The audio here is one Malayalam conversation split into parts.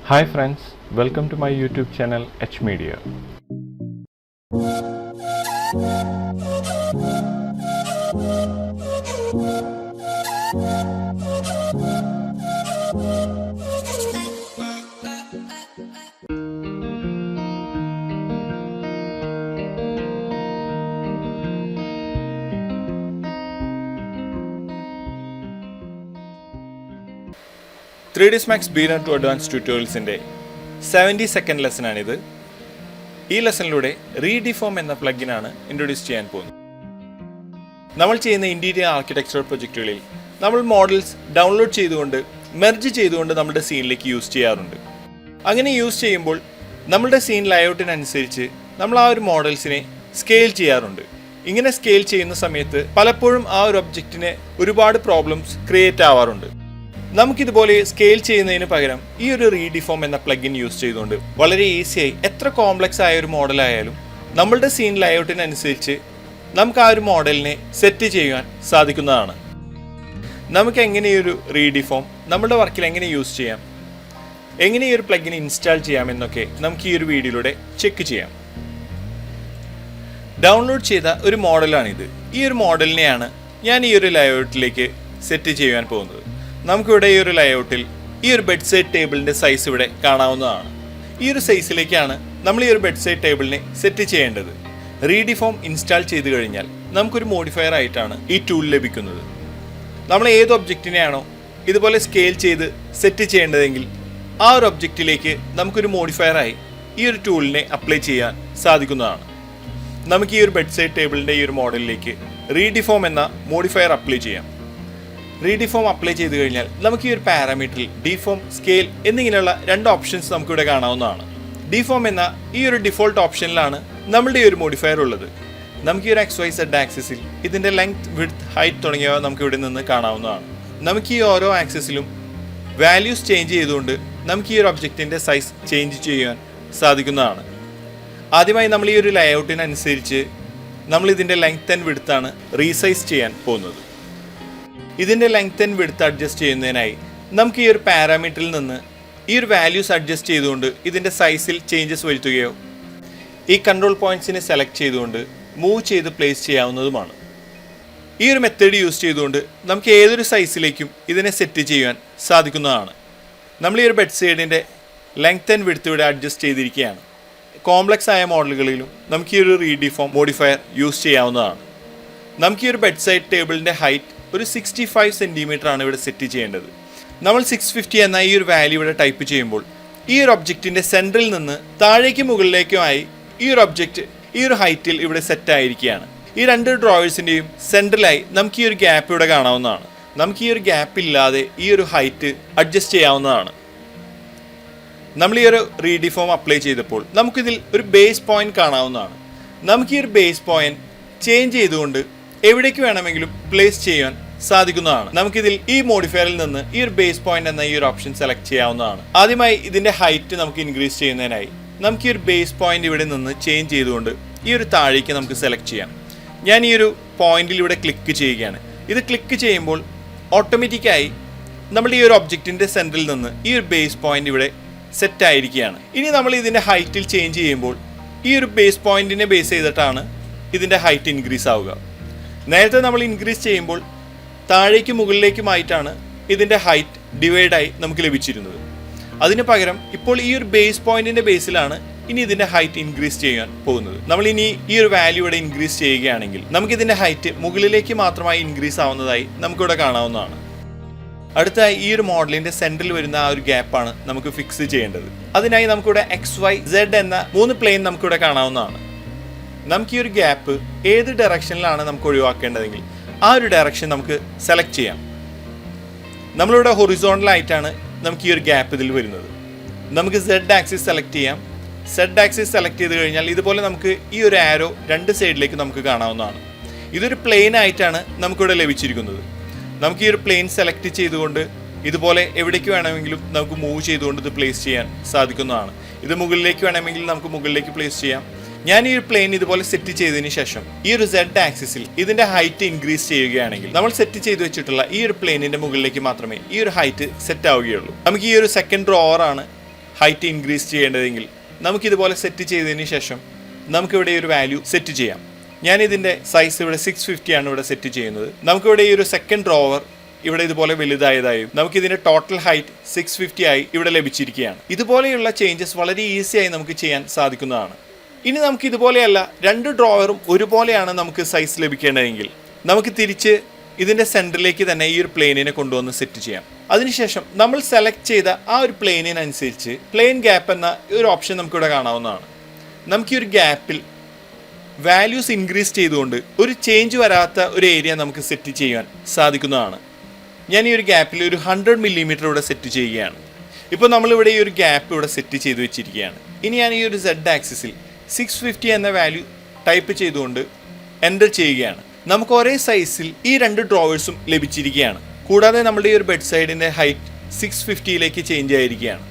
Hi friends, welcome to my YouTube channel H Media. Three max beginner to advance ട്യൂട്ടോറിയൽസിൻ്റെ 72nd ലെസനാണിത്. ഈ ലെസണിലൂടെ റീഡിഫോം എന്ന പ്ലഗിനാണ് ഇൻട്രൊഡ്യൂസ് ചെയ്യാൻ പോകുന്നത്. നമ്മൾ ചെയ്യുന്ന ഇൻറ്റീരിയർ ആർക്കിടെക്ചറൽ പ്രൊജക്റ്റുകളിൽ നമ്മൾ മോഡൽസ് ഡൗൺലോഡ് ചെയ്തുകൊണ്ട് മെർജ് ചെയ്തുകൊണ്ട് നമ്മുടെ സീനിലേക്ക് യൂസ് ചെയ്യാറുണ്ട്. അങ്ങനെ യൂസ് ചെയ്യുമ്പോൾ നമ്മളുടെ സീൻ ലേഔട്ടിനനുസരിച്ച് നമ്മൾ ആ ഒരു മോഡൽസിനെ സ്കെയിൽ ചെയ്യാറുണ്ട്. ഇങ്ങനെ സ്കെയിൽ ചെയ്യുന്ന സമയത്ത് പലപ്പോഴും ആ ഒരു ഒബ്ജക്റ്റിന് ഒരുപാട് പ്രോബ്ലംസ് ക്രിയേറ്റ് ആവാറുണ്ട്. നമുക്കിതുപോലെ സ്കെയിൽ ചെയ്യുന്നതിന് പകരം ഈ ഒരു റീഡിഫോം എന്ന പ്ലഗിൻ യൂസ് ചെയ്തുകൊണ്ട് വളരെ ഈസിയായി എത്ര കോംപ്ലക്സ് ആയ ഒരു മോഡലായാലും നമ്മളുടെ സീൻ ലേഔട്ടിനനുസരിച്ച് നമുക്ക് ആ ഒരു മോഡലിനെ സെറ്റ് ചെയ്യാൻ സാധിക്കുന്നതാണ്. നമുക്ക് എങ്ങനെ ഈ ഒരു റീഡിഫോം നമ്മുടെ വർക്കിൽ എങ്ങനെ യൂസ് ചെയ്യാം, എങ്ങനെ ഈ ഒരു പ്ലഗിൻ ഇൻസ്റ്റാൾ ചെയ്യാം എന്നൊക്കെ നമുക്ക് ഈ ഒരു വീഡിയോയിലൂടെ ചെക്ക് ചെയ്യാം. ഡൗൺലോഡ് ചെയ്ത ഒരു മോഡലാണിത്. ഈ ഒരു മോഡലിനെയാണ് ഞാൻ ഈ ഒരു ലേഔട്ടിലേക്ക് സെറ്റ് ചെയ്യാൻ പോകുന്നത്. നമുക്കിവിടെ ഈ ഒരു ലേഔട്ടിൽ ഈ ഒരു ബെഡ് സൈഡ് ടേബിളിൻ്റെ സൈസ് ഇവിടെ കാണാവുന്നതാണ്. ഈ ഒരു സൈസിലേക്കാണ് നമ്മൾ ഈ ഒരു ബെഡ് സൈഡ് ടേബിളിനെ സെറ്റ് ചെയ്യേണ്ടത്. റീഡിഫോം ഇൻസ്റ്റാൾ ചെയ്ത് കഴിഞ്ഞാൽ നമുക്കൊരു മോഡിഫയർ ആയിട്ടാണ് ഈ ടൂൾ ലഭിക്കുന്നത്. നമ്മൾ ഏത് ഒബ്ജക്റ്റിനെയാണോ ഇതുപോലെ സ്കെയിൽ ചെയ്ത് സെറ്റ് ചെയ്യേണ്ടതെങ്കിൽ ആ ഒരു ഒബ്ജക്റ്റിലേക്ക് നമുക്കൊരു മോഡിഫയറായി ഈ ഒരു ടൂളിനെ അപ്ലൈ ചെയ്യാൻ സാധിക്കുന്നതാണ്. നമുക്ക് ഈ ഒരു ബെഡ് സൈഡ് ടേബിളിൻ്റെ ഈ ഒരു മോഡലിലേക്ക് റീഡിഫോം എന്ന മോഡിഫയർ അപ്ലൈ ചെയ്യാം. റീഡിഫോം അപ്ലൈ ചെയ്ത് കഴിഞ്ഞാൽ നമുക്ക് ഈ ഒരു പാരാമീറ്ററിൽ ഡിഫോം, സ്കെയിൽ എന്നിങ്ങനെയുള്ള രണ്ട് ഓപ്ഷൻസ് നമുക്കിവിടെ കാണാവുന്നതാണ്. ഡിഫോം എന്ന ഈ ഒരു ഡിഫോൾട്ട് ഓപ്ഷനിലാണ് നമ്മളുടെ ഈ ഒരു മോഡിഫയർ ഉള്ളത്. നമുക്ക് ഈ ഒരു XYZ ആക്സിസിൽ ഇതിൻ്റെ ലെങ്ത്, വിഡ്ത്ത്, ഹൈറ്റ് തുടങ്ങിയവ നമുക്ക് ഇവിടെ നിന്ന് കാണാവുന്നതാണ്. നമുക്ക് ഈ ഓരോ ആക്സിസിലും വാല്യൂസ് ചേഞ്ച് ചെയ്തുകൊണ്ട് നമുക്ക് ഈ ഒരു ഒബ്ജക്റ്റിൻ്റെ സൈസ് ചേഞ്ച് ചെയ്യാൻ സാധിക്കുന്നതാണ്. ആദ്യമായി നമ്മൾ ഈ ഒരു ലേഔട്ടിനനുസരിച്ച് നമ്മൾ ഇതിൻ്റെ ലെങ്ത് ആൻഡ് വിഡ്ത്താണ് റീസൈസ് ചെയ്യാൻ പോകുന്നത്. ഇതിൻ്റെ ലെങ്ത് ആൻഡ് വിഡ്ത്ത് അഡ്ജസ്റ്റ് ചെയ്യുന്നതിനായി നമുക്ക് ഈ ഒരു പാരാമീറ്ററിൽ നിന്ന് ഈ ഒരു വാല്യൂസ് അഡ്ജസ്റ്റ് ചെയ്തുകൊണ്ട് ഇതിൻ്റെ സൈസിൽ ചേഞ്ചസ് വരുത്തുകയോ ഈ കൺട്രോൾ പോയിൻറ്റ്സിനെ സെലക്ട് ചെയ്തുകൊണ്ട് മൂവ് ചെയ്ത് പ്ലേസ് ചെയ്യാവുന്നതുമാണ്. ഈ ഒരു മെത്തേഡ് യൂസ് ചെയ്തുകൊണ്ട് നമുക്ക് ഏതൊരു സൈസിലേക്കും ഇതിനെ സെറ്റ് ചെയ്യാൻ സാധിക്കുന്നതാണ്. നമ്മൾ ഈ ഒരു ബെഡ് സൈഡിൻ്റെ ലെങ്ത് ആൻഡ് വിഡ്ത്ത് ഇവിടെ അഡ്ജസ്റ്റ് ചെയ്തിരിക്കുകയാണ്. കോംപ്ലക്സ് ആയ മോഡലുകളിലും നമുക്ക് ഈ ഒരു റീഡിഫോം മോഡിഫയർ യൂസ് ചെയ്യാവുന്നതാണ്. നമുക്ക് ഈ ഒരു ബെഡ് സൈഡ് ടേബിളിൻ്റെ ഹൈറ്റ് ഒരു 65 സെൻറ്റിമീറ്റർ ആണ് ഇവിടെ സെറ്റ് ചെയ്യേണ്ടത്. നമ്മൾ 650 എന്ന ഈ ഒരു വാല്യൂ ഇവിടെ ടൈപ്പ് ചെയ്യുമ്പോൾ ഈ ഒരു ഒബ്ജക്റ്റിൻ്റെ സെൻറ്ററിൽ നിന്ന് താഴേക്കും മുകളിലേക്കുമായി ഈ ഒരു ഒബ്ജക്റ്റ് ഈ ഒരു ഹൈറ്റിൽ ഇവിടെ സെറ്റ് ആയിരിക്കുകയാണ്. ഈ രണ്ട് ഡ്രോവേഴ്സിൻ്റെയും സെൻറ്ററിലായി നമുക്ക് ഈ ഒരു ഗ്യാപ്പ് ഇവിടെ കാണാവുന്നതാണ്. നമുക്ക് ഈ ഒരു ഗ്യാപ്പ് ഇല്ലാതെ ഈ ഒരു ഹൈറ്റ് അഡ്ജസ്റ്റ് ചെയ്യാവുന്നതാണ്. നമ്മൾ ഈ ഒരു റീഡിഫോം അപ്ലൈ ചെയ്തപ്പോൾ നമുക്കിതിൽ ഒരു ബേസ് പോയിന്റ് കാണാവുന്നതാണ്. നമുക്ക് ഈ ഒരു ബേസ് പോയിന്റ് ചേഞ്ച് ചെയ്തുകൊണ്ട് എവിടേക്ക് വേണമെങ്കിലും പ്ലേസ് ചെയ്യാൻ സാധിക്കുന്നതാണ്. നമുക്കിതിൽ ഈ മോഡിഫയറിൽ നിന്ന് ഈ ഒരു ബേസ് പോയിന്റ് എന്ന ഈ ഒരു ഓപ്ഷൻ സെലക്ട് ചെയ്യാവുന്നതാണ്. ആദ്യമായി ഇതിൻ്റെ ഹൈറ്റ് നമുക്ക് ഇൻക്രീസ് ചെയ്യുന്നതിനായി നമുക്ക് ഈ ഒരു ബേസ് പോയിന്റ് ഇവിടെ നിന്ന് ചേഞ്ച് ചെയ്തുകൊണ്ട് ഈ ഒരു താഴേക്ക് നമുക്ക് സെലക്ട് ചെയ്യാം. ഞാൻ ഈ ഒരു പോയിന്റിൽ ഇവിടെ ക്ലിക്ക് ചെയ്യുകയാണ്. ഇത് ക്ലിക്ക് ചെയ്യുമ്പോൾ ഓട്ടോമാറ്റിക്കായി നമ്മൾ ഈ ഒരു ഒബ്ജക്റ്റിൻ്റെ സെൻറ്ററിൽ നിന്ന് ഈ ഒരു ബേസ് പോയിന്റ് ഇവിടെ സെറ്റ് ആയിരിക്കുകയാണ്. ഇനി നമ്മൾ ഇതിൻ്റെ ഹൈറ്റിൽ ചേഞ്ച് ചെയ്യുമ്പോൾ ഈ ഒരു ബേസ് പോയിന്റിനെ ബേസ് ചെയ്തിട്ടാണ് ഇതിൻ്റെ ഹൈറ്റ് ഇൻക്രീസ് ആവുക. നേരത്തെ നമ്മൾ ഇൻക്രീസ് ചെയ്യുമ്പോൾ താഴേക്കും മുകളിലേക്കുമായിട്ടാണ് ഇതിൻ്റെ ഹൈറ്റ് ഡിവൈഡായി നമുക്ക് ലഭിച്ചിരുന്നത്. അതിന് പകരം ഇപ്പോൾ ഈ ഒരു ബേസ് പോയിന്റിൻ്റെ ബേസിലാണ് ഇനി ഇതിൻ്റെ ഹൈറ്റ് ഇൻക്രീസ് ചെയ്യാൻ പോകുന്നത്. നമ്മൾ ഇനി ഈ ഒരു വാല്യൂ ഇവിടെ ഇൻക്രീസ് ചെയ്യുകയാണെങ്കിൽ നമുക്കിതിൻ്റെ ഹൈറ്റ് മുകളിലേക്ക് മാത്രമായി ഇൻക്രീസ് ആവുന്നതായി നമുക്കിവിടെ കാണാവുന്നതാണ്. അടുത്തായി ഈ ഒരു മോഡലിൻ്റെ സെൻറ്ററിൽ വരുന്ന ആ ഒരു ഗ്യാപ്പാണ് നമുക്ക് ഫിക്സ് ചെയ്യേണ്ടത്. അതിനായി നമുക്കിവിടെ XYZ എന്ന 3 പ്ലെയിൻ നമുക്കിവിടെ കാണാവുന്നതാണ്. നമുക്ക് ഈ ഒരു ഗ്യാപ്പ് ഏത് ഡയറക്ഷനിലാണ് നമുക്ക് ഒഴിവാക്കേണ്ടതെങ്കിൽ ആ ഒരു ഡയറക്ഷൻ നമുക്ക് സെലക്ട് ചെയ്യാം. നമ്മളിവിടെ ഹൊറിസോണ്ടലായിട്ടാണ് നമുക്ക് ഈ ഒരു ഗ്യാപ്പ് ഇതിൽ വരുന്നത്. നമുക്ക് Z ആക്സിസ് സെലക്ട് ചെയ്യാം. Z ആക്സിസ് സെലക്ട് ചെയ്ത് കഴിഞ്ഞാൽ ഇതുപോലെ നമുക്ക് ഈ ഒരു ആരോ രണ്ട് സൈഡിലേക്ക് നമുക്ക് കാണാവുന്നതാണ്. ഇതൊരു പ്ലെയിൻ ആയിട്ടാണ് നമുക്കിവിടെ ലഭിച്ചിരിക്കുന്നത്. നമുക്ക് ഈ ഒരു പ്ലെയിൻ സെലക്ട് ചെയ്തുകൊണ്ട് ഇതുപോലെ എവിടേക്ക് വേണമെങ്കിലും നമുക്ക് മൂവ് ചെയ്തുകൊണ്ട് ഇത് പ്ലേസ് ചെയ്യാൻ സാധിക്കുന്നതാണ്. ഇത് മുകളിലേക്ക് വേണമെങ്കിൽ നമുക്ക് മുകളിലേക്ക് പ്ലേസ് ചെയ്യാം. ഞാൻ ഈ ഒരു പ്ലെയിൻ ഇതുപോലെ സെറ്റ് ചെയ്തതിന് ശേഷം ഈ ഒരു Z ആക്സിസിൽ ഇതിന്റെ ഹൈറ്റ് ഇൻക്രീസ് ചെയ്യുകയാണെങ്കിൽ നമ്മൾ സെറ്റ് ചെയ്ത് വെച്ചിട്ടുള്ള ഈ ഒരു പ്ലെയിനിന്റെ മുകളിലേക്ക് മാത്രമേ ഈ ഒരു ഹൈറ്റ് സെറ്റ് ആവുകയുള്ളൂ. നമുക്ക് ഈ ഒരു സെക്കൻഡ് ഡ്രോവർ ആണ് ഹൈറ്റ് ഇൻക്രീസ് ചെയ്യേണ്ടതെങ്കിൽ നമുക്കിതുപോലെ സെറ്റ് ചെയ്തതിന് ശേഷം നമുക്കിവിടെ ഒരു വാല്യൂ സെറ്റ് ചെയ്യാം. ഞാനിതിൻ്റെ സൈസ് ഇവിടെ 650 ആണ് ഇവിടെ സെറ്റ് ചെയ്യുന്നത്. നമുക്കിവിടെ ഈ ഒരു സെക്കൻഡ് ഡ്രോവർ ഇവിടെ ഇതുപോലെ വലുതായതായും നമുക്കിതിൻ്റെ ടോട്ടൽ ഹൈറ്റ് 650 ആയി ഇവിടെ ലഭിച്ചിരിക്കുകയാണ്. ഇതുപോലെയുള്ള ചേഞ്ചസ് വളരെ ഈസിയായി നമുക്ക് ചെയ്യാൻ സാധിക്കുന്നതാണ്. ഇനി നമുക്ക് ഇതുപോലെയല്ല, 2 ഡ്രോവറും ഒരുപോലെയാണ് നമുക്ക് സൈസ് ലഭിക്കേണ്ടതെങ്കിൽ നമുക്ക് തിരിച്ച് ഇതിൻ്റെ സെൻറ്ററിലേക്ക് തന്നെ ഈ ഒരു പ്ലെയിനിനെ കൊണ്ടുവന്ന് സെറ്റ് ചെയ്യാം. അതിനുശേഷം നമ്മൾ സെലക്ട് ചെയ്ത ആ ഒരു പ്ലെയിനിനനുസരിച്ച് പ്ലെയിൻ ഗ്യാപ്പ് എന്ന ഒരു ഓപ്ഷൻ നമുക്കിവിടെ കാണാവുന്നതാണ്. നമുക്ക് ഈ ഒരു ഗ്യാപ്പിൽ വാല്യൂസ് ഇൻക്രീസ് ചെയ്തുകൊണ്ട് ഒരു ചേഞ്ച് വരാത്ത ഒരു ഏരിയ നമുക്ക് സെറ്റ് ചെയ്യാൻ സാധിക്കുന്നതാണ്. ഞാൻ ഈ ഒരു ഗ്യാപ്പിൽ ഒരു 100 മില്ലിമീറ്റർ ഇവിടെ സെറ്റ് ചെയ്യുകയാണ്. ഇപ്പോൾ നമ്മളിവിടെ ഈ ഒരു ഗ്യാപ്പ് ഇവിടെ സെറ്റ് ചെയ്ത് വെച്ചിരിക്കുകയാണ്. ഇനി ഞാൻ ഈ ഒരു Z ആക്സിസിൽ 650 എന്ന വാല്യൂ ടൈപ്പ് ചെയ്തുകൊണ്ട് എൻ്റർ ചെയ്യുകയാണ്. നമുക്ക് ഒരേ സൈസിൽ ഈ 2 ഡ്രോവേഴ്സും ലഭിച്ചിരിക്കുകയാണ്. കൂടാതെ നമ്മുടെ ഈ ഒരു ബെഡ് സൈഡിൻ്റെ ഹൈറ്റ് 650യിലേക്ക് ചേഞ്ച് ആയിരിക്കുകയാണ്.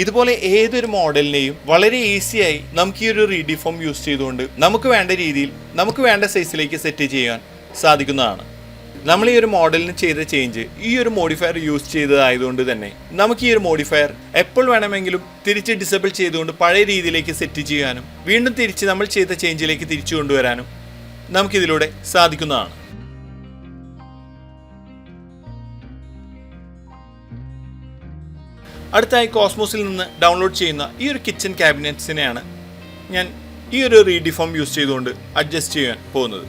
ഇതുപോലെ ഏതൊരു മോഡലിനെയും വളരെ ഈസിയായി നമുക്ക് ഈ ഒരു റീഡിഫോം യൂസ് ചെയ്തുകൊണ്ട് നമുക്ക് വേണ്ട രീതിയിൽ നമുക്ക് വേണ്ട സൈസിലേക്ക് സെറ്റ് ചെയ്യാൻ സാധിക്കുന്നതാണ്. നമ്മൾ ഈ ഒരു മോഡലിന് ചെയ്ത ചേഞ്ച് ഈ ഒരു മോഡിഫയർ യൂസ് ചെയ്തതായതുകൊണ്ട് തന്നെ നമുക്ക് ഈ ഒരു മോഡിഫയർ എപ്പോൾ വേണമെങ്കിലും തിരിച്ച് ഡിസേബിൾ ചെയ്തുകൊണ്ട് പഴയ രീതിയിലേക്ക് സെറ്റ് ചെയ്യാനും വീണ്ടും തിരിച്ച് നമ്മൾ ചെയ്ത ചേഞ്ചിലേക്ക് തിരിച്ചു കൊണ്ടുവരാനും നമുക്കിതിലൂടെ സാധിക്കുന്നതാണ്. അടുത്തായി കോസ്മോസിൽ നിന്ന് ഡൗൺലോഡ് ചെയ്യുന്ന ഈ ഒരു കിച്ചൺ ക്യാബിനറ്റ്സിനെയാണ് ഞാൻ ഈ ഒരു റീഡിഫോം യൂസ് ചെയ്തുകൊണ്ട് അഡ്ജസ്റ്റ് ചെയ്യാൻ പോകുന്നത്.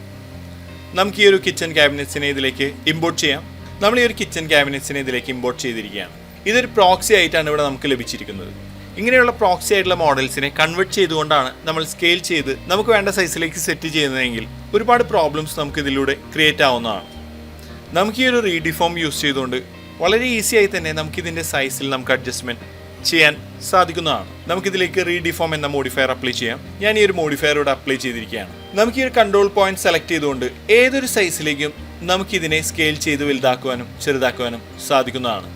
നമുക്ക് ഈ ഒരു കിച്ചൺ ക്യാബിനറ്റ്സിനെ ഇതിലേക്ക് ഇമ്പോർട്ട് ചെയ്യാം. നമ്മൾ ഈ ഒരു കിച്ചൺ ക്യാബിനറ്റ്സിനെ ഇതിലേക്ക് ഇമ്പോർട്ട് ചെയ്തിരിക്കുകയാണ്. ഇതൊരു പ്രോക്സി ആയിട്ടാണ് ഇവിടെ നമുക്ക് ലഭിച്ചിരിക്കുന്നത്. ഇങ്ങനെയുള്ള പ്രോക്സി ആയിട്ടുള്ള മോഡൽസിനെ കൺവേർട്ട് ചെയ്തുകൊണ്ടാണ് നമ്മൾ സ്കെയിൽ ചെയ്ത് നമുക്ക് വേണ്ട സൈസിലേക്ക് സെറ്റ് ചെയ്യുന്നതെങ്കിൽ ഒരുപാട് പ്രോബ്ലംസ് നമുക്ക് ഇതിലൂടെ ക്രിയേറ്റ് ആവുന്നതാണ്. നമുക്ക് ഈ ഒരു റീഡിഫോം യൂസ് ചെയ്തുകൊണ്ട് വളരെ ഈസിയായി തന്നെ നമുക്കിതിൻ്റെ സൈസിൽ നമുക്ക് അഡ്ജസ്റ്റ്മെൻറ്റ് ചെയ്യാൻ സാധിക്കുന്നതാണ്. നമുക്കിതിലേക്ക് റീഡിഫോം എന്ന മോഡിഫയർ അപ്ലൈ ചെയ്യാം. ഞാൻ ഈ ഒരു മോഡിഫയർ ഇവിടെ അപ്ലൈ ചെയ്തിരിക്കുകയാണ്. നമുക്ക് ഈ ഒരു കൺട്രോൾ പോയിന്റ് സെലക്ട് ചെയ്തുകൊണ്ട് ഏതൊരു സൈസിലേക്കും നമുക്കിതിനെ സ്കെയിൽ ചെയ്ത് വലുതാക്കുവാനും ചെറുതാക്കുവാനും സാധിക്കുന്നതാണ്.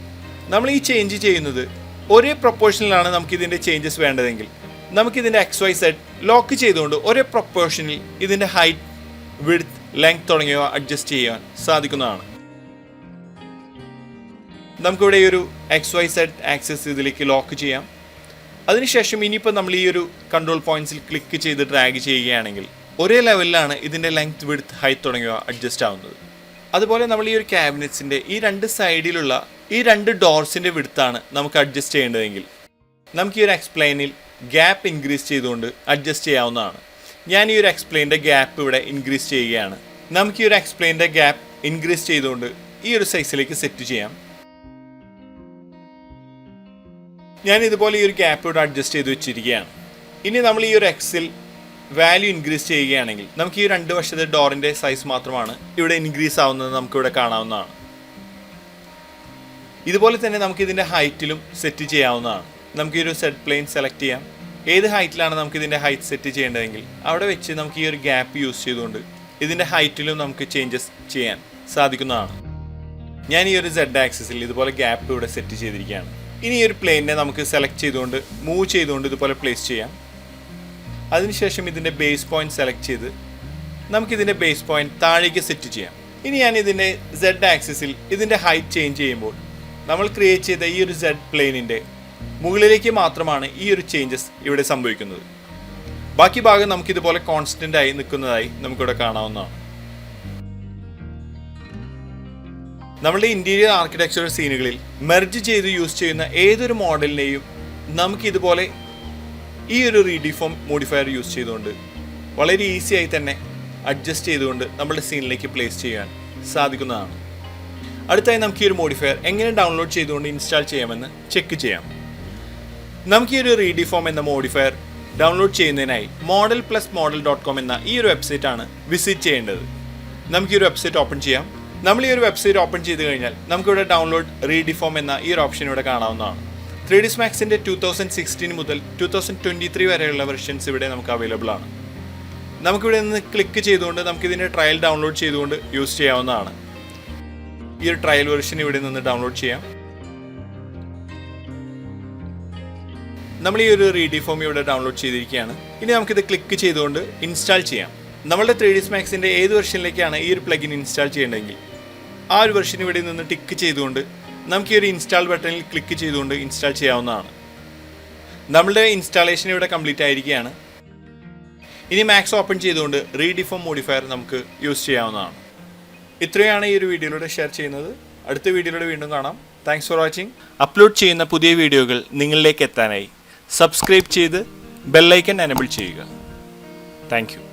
നമ്മൾ ഈ ചേഞ്ച് ചെയ്യുന്നത് ഒരേ പ്രൊപ്പോർഷനിലാണ് നമുക്കിതിൻ്റെ ചേഞ്ചസ് വേണ്ടതെങ്കിൽ നമുക്കിതിൻ്റെ XYZ ലോക്ക് ചെയ്തുകൊണ്ട് ഒരേ പ്രൊപ്പോർഷനിൽ ഇതിൻ്റെ ഹൈറ്റ്, വിഡ്ത്ത്, ലെങ്ത് തുടങ്ങിയവ അഡ്ജസ്റ്റ് ചെയ്യാൻ സാധിക്കുന്നതാണ്. നമുക്കിവിടെ ഈ ഒരു XYZ ആക്സസ് ഇതിലേക്ക് ലോക്ക് ചെയ്യാം. അതിനുശേഷം ഇനിയിപ്പോൾ നമ്മൾ ഈ ഒരു കൺട്രോൾ പോയിന്റ്സിൽ ക്ലിക്ക് ചെയ്ത് ഡ്രാഗ് ചെയ്യുകയാണെങ്കിൽ ഒരേ ലെവലിലാണ് ഇതിൻ്റെ ലെങ്ത്, വിഡ്ത്ത്, ഹൈറ്റ് തുടങ്ങിയവ അഡ്ജസ്റ്റ് ആവുന്നത്. അതുപോലെ നമ്മൾ ഈ ഒരു ക്യാബിനറ്റ്സിൻ്റെ ഈ 2 സൈഡിലുള്ള ഈ 2 ഡോർസിൻ്റെ വിഡ്ത്താണ് നമുക്ക് അഡ്ജസ്റ്റ് ചെയ്യേണ്ടതെങ്കിൽ നമുക്ക് ഈ ഒരു എക്സ്പ്ലെയിനിൽ ഗ്യാപ്പ് ഇൻക്രീസ് ചെയ്തുകൊണ്ട് അഡ്ജസ്റ്റ് ചെയ്യാവുന്നതാണ്. ഞാൻ ഈ ഒരു എക്സ്പ്ലെയിൻ്റെ ഗ്യാപ്പ് ഇവിടെ ഇൻക്രീസ് ചെയ്യുകയാണ്. നമുക്ക് ഈ ഒരു എക്സ്പ്ലെയിൻ്റെ ഗ്യാപ്പ് ഇൻക്രീസ് ചെയ്തുകൊണ്ട് ഈ ഒരു സൈസിലേക്ക് സെറ്റ് ചെയ്യാം. ഞാൻ ഇതുപോലെ ഈ ഒരു ഗ്യാപ്പ് ഇവിടെ അഡ്ജസ്റ്റ് ചെയ്ത് വെച്ചിരിക്കുകയാണ്. ഇനി നമ്മൾ ഈ ഒരു എക്സിൽ വാല്യൂ ഇൻക്രീസ് ചെയ്യുകയാണെങ്കിൽ നമുക്ക് ഈ 2 വശത്തെ ഡോറിൻ്റെ സൈസ് മാത്രമാണ് ഇവിടെ ഇൻക്രീസ് ആവുന്നത് നമുക്കിവിടെ കാണാവുന്നതാണ്. ഇതുപോലെ തന്നെ നമുക്കിതിൻ്റെ ഹൈറ്റിലും സെറ്റ് ചെയ്യാവുന്നതാണ്. നമുക്ക് ഈ ഒരു സെറ്റ് പ്ലെയിൻ സെലക്ട് ചെയ്യാം. ഏത് ഹൈറ്റിലാണ് നമുക്കിതിൻ്റെ ഹൈറ്റ് സെറ്റ് ചെയ്യേണ്ടതെങ്കിൽ അവിടെ വെച്ച് നമുക്ക് ഈ ഒരു ഗ്യാപ്പ് യൂസ് ചെയ്തുകൊണ്ട് ഇതിൻ്റെ ഹൈറ്റിലും നമുക്ക് ചേഞ്ചസ് ചെയ്യാൻ സാധിക്കുന്നതാണ്. ഞാൻ ഈ ഒരു Z ആക്സിസിൽ ഇതുപോലെ ഗ്യാപ്പ് ഇവിടെ സെറ്റ് ചെയ്തിരിക്കുകയാണ്. ഇനി ഈ ഒരു പ്ലെയിനെ നമുക്ക് സെലക്ട് ചെയ്തുകൊണ്ട് മൂവ് ചെയ്തുകൊണ്ട് ഇതുപോലെ പ്ലേസ് ചെയ്യാം. അതിനുശേഷം ഇതിൻ്റെ ബേസ് പോയിന്റ് സെലക്ട് ചെയ്ത് നമുക്കിതിൻ്റെ ബേസ് പോയിന്റ് താഴേക്ക് സെറ്റ് ചെയ്യാം. ഇനി ഞാൻ ഇതിൻ്റെ Z ആക്സിസിൽ ഇതിൻ്റെ ഹൈറ്റ് ചേഞ്ച് ചെയ്യുമ്പോൾ നമ്മൾ ക്രിയേറ്റ് ചെയ്ത ഈ ഒരു Z പ്ലെയിനിൻ്റെ മുകളിലേക്ക് മാത്രമാണ് ഈ ഒരു ചേഞ്ചസ് ഇവിടെ സംഭവിക്കുന്നത്. ബാക്കി ഭാഗം നമുക്കിതുപോലെ കോൺസ്റ്റൻ്റ് ആയി നിൽക്കുന്നതായി നമുക്കിവിടെ കാണാവുന്നതാണ്. നമ്മളുടെ ഇൻറ്റീരിയർ ആർക്കിടെക്ചറൽ സീനുകളിൽ മെർജ് ചെയ്ത് യൂസ് ചെയ്യുന്ന ഏതൊരു മോഡലിനെയും നമുക്കിതുപോലെ ഈ ഒരു റീഡിഫോം മോഡിഫയർ യൂസ് ചെയ്തുകൊണ്ട് വളരെ ഈസിയായി തന്നെ അഡ്ജസ്റ്റ് ചെയ്തുകൊണ്ട് നമ്മുടെ സീനിലേക്ക് പ്ലേസ് ചെയ്യാൻ സാധിക്കുന്നതാണ്. അടുത്തായി നമുക്ക് ഈ ഒരു മോഡിഫയർ എങ്ങനെ ഡൗൺലോഡ് ചെയ്തുകൊണ്ട് ഇൻസ്റ്റാൾ ചെയ്യാമെന്ന് ചെക്ക് ചെയ്യാം. നമുക്ക് ഈ ഒരു റീഡിഫോം എന്ന മോഡിഫയർ ഡൗൺലോഡ് ചെയ്യുന്നതിനായി model+model.com എന്ന ഈ ഒരു വെബ്സൈറ്റാണ് വിസിറ്റ് ചെയ്യേണ്ടത്. നമുക്ക് ഈ ഒരു വെബ്സൈറ്റ് ഓപ്പൺ ചെയ്യാം. നമ്മൾ ഈ ഒരു വെബ്സൈറ്റ് ഓപ്പൺ ചെയ്ത് കഴിഞ്ഞാൽ നമുക്കിവിടെ ഡൗൺലോഡ് റീഡിഫോം എന്ന ഈ ഒരു ഓപ്ഷൻ ഇവിടെ കാണാവുന്നതാണ്. 3ds Maxൻ്റെ 2016 മുതൽ 2023 വരെയുള്ള വെർഷൻസ് ഇവിടെ നമുക്ക് അവൈലബിൾ ആണ്. നമുക്കിവിടെ നിന്ന് ക്ലിക്ക് ചെയ്തുകൊണ്ട് നമുക്കിതിൻ്റെ ട്രയൽ ഡൗൺലോഡ് ചെയ്തുകൊണ്ട് യൂസ് ചെയ്യാവുന്നതാണ്. ഈ ഒരു ട്രയൽ വെർഷൻ ഇവിടെ നിന്ന് ഡൗൺലോഡ് ചെയ്യാം. നമ്മൾ ഈ ഒരു റീഡിഫോം ഇവിടെ ഡൗൺലോഡ് ചെയ്തിരിക്കുകയാണ്. ഇനി നമുക്കിത് ക്ലിക്ക് ചെയ്തുകൊണ്ട് ഇൻസ്റ്റാൾ ചെയ്യാം. നമ്മളുടെ 3ds Maxൻ്റെ ഏത് വെർഷനിലേക്കാണ് ഈ ഒരു പ്ലഗിൻ ഇൻസ്റ്റാൾ ചെയ്യേണ്ടതെങ്കിൽ ആ ഒരു വെർഷൻ ഇവിടെ നിന്ന് ടിക്ക് ചെയ്തുകൊണ്ട് നമുക്ക് ഈ ഒരു ഇൻസ്റ്റാൾ ബട്ടണിൽ ക്ലിക്ക് ചെയ്തുകൊണ്ട് ഇൻസ്റ്റാൾ ചെയ്യാവുന്നതാണ്. നമ്മളുടെ ഇൻസ്റ്റാളേഷൻ ഇവിടെ കംപ്ലീറ്റ് ആയിരിക്കുകയാണ്. ഇനി മാക്സ് ഓപ്പൺ ചെയ്തുകൊണ്ട് റീഡിഫോം മോഡിഫയർ നമുക്ക് യൂസ് ചെയ്യാവുന്നതാണ്. ഇത്രയാണ് ഈ ഒരു വീഡിയോയിലൂടെ ഷെയർ ചെയ്യുന്നത്. അടുത്ത വീഡിയോയിലൂടെ വീണ്ടും കാണാം. Thanks for watching. അപ്ലോഡ് ചെയ്യുന്ന പുതിയ വീഡിയോകൾ നിങ്ങളിലേക്ക് എത്താനായി സബ്സ്ക്രൈബ് ചെയ്ത് ബെല്ലൈക്കൺ എനേബിൾ ചെയ്യുക. Thank you.